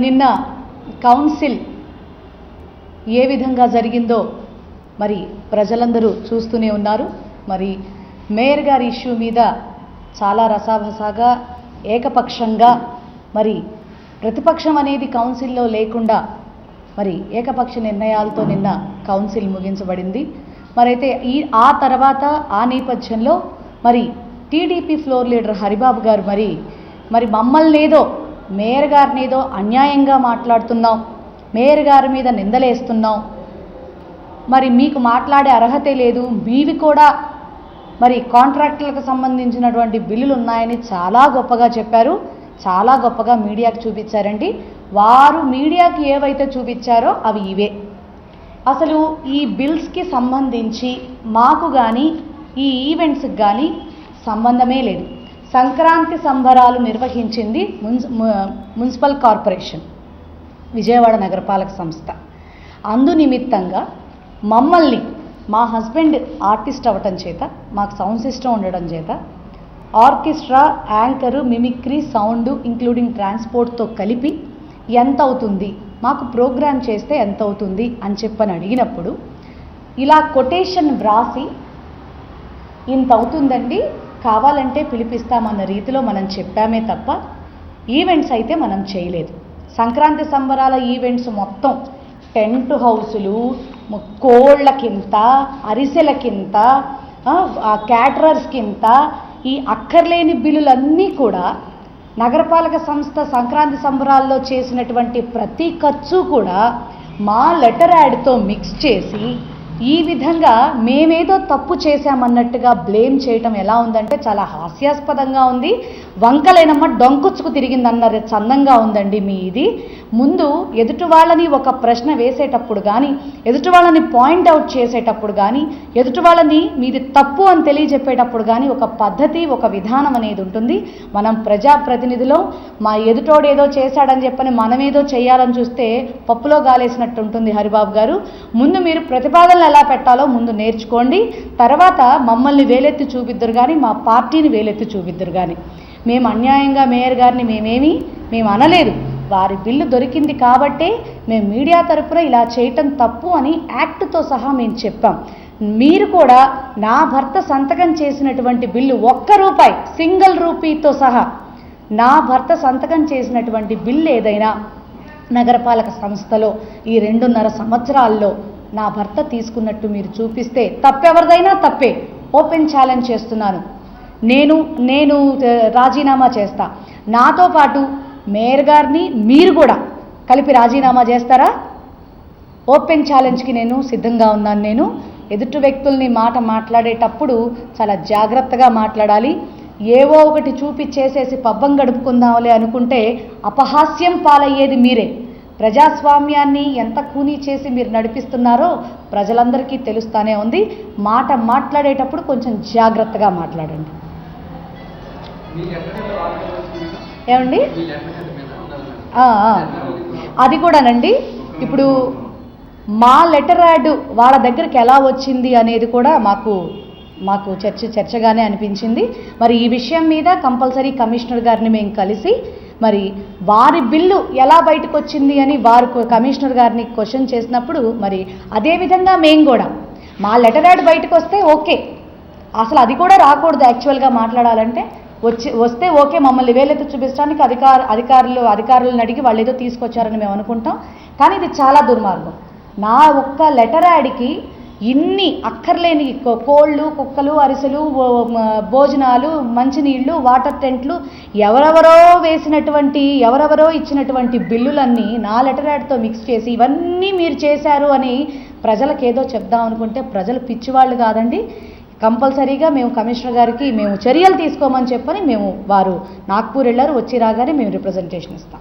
నిన్న కౌన్సిల్ ఏ విధంగా జరిగిందో మరి ప్రజలందరూ చూస్తూనే ఉన్నారు. మరి మేయర్ గారి ఇష్యూ మీద చాలా రసాభసాగా ఏకపక్షంగా మరి ప్రతిపక్షం అనేది కౌన్సిల్లో లేకుండా మరి ఏకపక్ష నిర్ణయాలతో నిన్న కౌన్సిల్ ముగించబడింది. మరైతే ఆ తర్వాత ఆ నేపథ్యంలో మరి టీడీపీ ఫ్లోర్ లీడర్ హరిబాబు గారు మరి మమ్మల్ని ఏదో మేయర్ గారిని ఏదో అన్యాయంగా మాట్లాడుతున్నాం, మేయర్ గారి మీద నిందలేస్తున్నాం, మరి మీకు మాట్లాడే అర్హతే లేదు, మీవి కూడా మరి కాంట్రాక్టులకు సంబంధించినటువంటి బిల్లులు ఉన్నాయని చాలా గొప్పగా చెప్పారు. చాలా గొప్పగా మీడియాకు చూపించారండి. వారు మీడియాకి ఏవైతే చూపించారో అవి ఇవే. అసలు ఈ బిల్స్కి సంబంధించి మాకు కానీ ఈ ఈవెంట్స్కి కానీ సంబంధమే లేదు. సంక్రాంతి సంబరాలు నిర్వహించింది మున్సిపల్ కార్పొరేషన్, విజయవాడ నగరపాలక సంస్థ. అందు నిమిత్తంగా మమ్మల్ని, మా హస్బెండ్ ఆర్టిస్ట్ అవ్వటం చేత, మాకు సౌండ్ సిస్టమ్ ఉండడం చేత orchestra, anchor, mimicry, sound including ట్రాన్స్పోర్ట్తో కలిపి ఎంత అవుతుంది, మాకు ప్రోగ్రామ్ చేస్తే ఎంత అవుతుంది అని చెప్పని అడిగినప్పుడు ఇలా కొటేషన్ వ్రాసి ఇంత అవుతుందండి, కావాలంటే పిలిపిస్తామన్న రీతిలో మనం చెప్పామే తప్ప ఈవెంట్స్ అయితే మనం చేయలేదు. సంక్రాంతి సంబరాల ఈవెంట్స్ మొత్తం టెంట్ హౌసులు, కోళ్ళకింత, అరిసెలకింత, క్యాటరర్స్కింత, ఈ అక్కర్లేని బిల్లులన్నీ కూడా నగరపాలక సంస్థ సంక్రాంతి సంబరాల్లో చేసినటువంటి ప్రతి ఖర్చు కూడా మా లెటర్ యాడ్తో మిక్స్ చేసి ఈ విధంగా మేమేదో తప్పు చేశామన్నట్టుగా బ్లేమ్ చేయటం ఎలా ఉందంటే చాలా హాస్యాస్పదంగా ఉంది. వంకలేనమ్మ డొంకొచ్చుకు తిరిగిందన్న చందంగా ఉందండి మీ ఇది. ముందు ఎదుటి వాళ్ళని ఒక ప్రశ్న వేసేటప్పుడు కానీ, ఎదుటి వాళ్ళని పాయింట్అవుట్ చేసేటప్పుడు కానీ, ఎదుటి వాళ్ళని మీది తప్పు అని తెలియజెప్పేటప్పుడు కానీ ఒక పద్ధతి, ఒక విధానం అనేది ఉంటుంది. మనం ప్రజాప్రతినిధులు, మా ఎదుటోడు ఏదో చేశాడని చెప్పని మనమేదో చేయాలని చూస్తే పప్పులో గాలేసినట్టు ఉంటుంది. హరిబాబు గారు, ముందు మీరు ప్రతిపాదనలు ఎలా పెట్టాలో ముందు నేర్చుకోండి. తర్వాత మమ్మల్ని వేలెత్తి చూపిద్దరు కానీ, మా పార్టీని వేలెత్తి చూపిద్దరు కానీ. మేము అన్యాయంగా మేయర్ గారిని మేము అనలేదు. వారి బిల్లు దొరికింది కాబట్టే మేము మీడియా తరపున ఇలా చేయటం తప్పు అని యాక్ట్తో సహా మేము చెప్పాం. మీరు కూడా నా భర్త సంతకం చేసినటువంటి బిల్లు ₹1 సింగిల్ రూపీతో సహా నా భర్త సంతకం చేసినటువంటి బిల్లు ఏదైనా నగరపాలక సంస్థలో ఈ 2.5 సంవత్సరాల్లో నా భర్త తీసుకున్నట్టు మీరు చూపిస్తే తప్పెవరిదైనా తప్పే. ఓపెన్ ఛాలెంజ్ చేస్తున్నాను. నేను రాజీనామా చేస్తా. నాతో పాటు మేయర్ గారిని మీరు కూడా కలిపి రాజీనామా చేస్తారా? ఓపెన్ ఛాలెంజ్కి నేను సిద్ధంగా ఉన్నాను. నేను ఎదుటి వ్యక్తుల్ని మాట్లాడేటప్పుడు చాలా జాగ్రత్తగా మాట్లాడాలి. ఏవో ఒకటి చూపించేసేసి పబ్బం గడుపుకుందాంలే అనుకుంటే అపహాస్యం పాలయ్యేది మీరే. ప్రజాస్వామ్యాన్ని ఎంత కూనీ చేసి మీరు నడిపిస్తున్నారో ప్రజలందరికీ తెలుస్తూనే ఉంది. మాట్లాడేటప్పుడు కొంచెం జాగ్రత్తగా మాట్లాడండి. ఏమండి, అది కూడానండి. ఇప్పుడు మా లెటర్ యాడ్ వాళ్ళ దగ్గరికి ఎలా వచ్చింది అనేది కూడా మాకు చర్చగానే అనిపించింది. మరి ఈ విషయం మీద కంపల్సరీ కమిషనర్ గారిని మేము కలిసి మరి వారి బిల్లు ఎలా బయటకు వచ్చింది అని వారు కమిషనర్ గారిని క్వశ్చన్ చేసినప్పుడు మరి అదేవిధంగా మేము కూడా మా లెటర్ యాడ్ బయటకు వస్తే ఓకే, అసలు అది కూడా రాకూడదు. యాక్చువల్గా మాట్లాడాలంటే వస్తే ఓకే, మమ్మల్ని వేలెత్తి చూపించడానికి అధికారులను అడిగి వాళ్ళు ఏదో తీసుకొచ్చారని మేము అనుకుంటాం. కానీ ఇది చాలా దుర్మార్గం. నా ఒక్క లెటర్ యాడ్కి ఇన్ని అక్కర్లేని కోళ్ళు, కుక్కలు, అరిసెలు, భోజనాలు, మంచినీళ్ళు, వాటర్ టెంట్లు, ఎవరెవరో ఇచ్చినటువంటి బిల్లులన్నీ నా లెటర్ యాడ్తో మిక్స్ చేసి ఇవన్నీ మీరు చేశారు అని ప్రజలకు ఏదో చెప్దాం అనుకుంటే ప్రజలు పిచ్చివాళ్ళు కాదండి. కంపల్సరీగా మేము కమిషనర్ గారికి మేము చర్యలు తీసుకోమని చెప్పని వారు నాగ్పూర్ వెళ్ళారు. వచ్చి రాగానే మేము రిప్రజెంటేషన్ ఇస్తాం.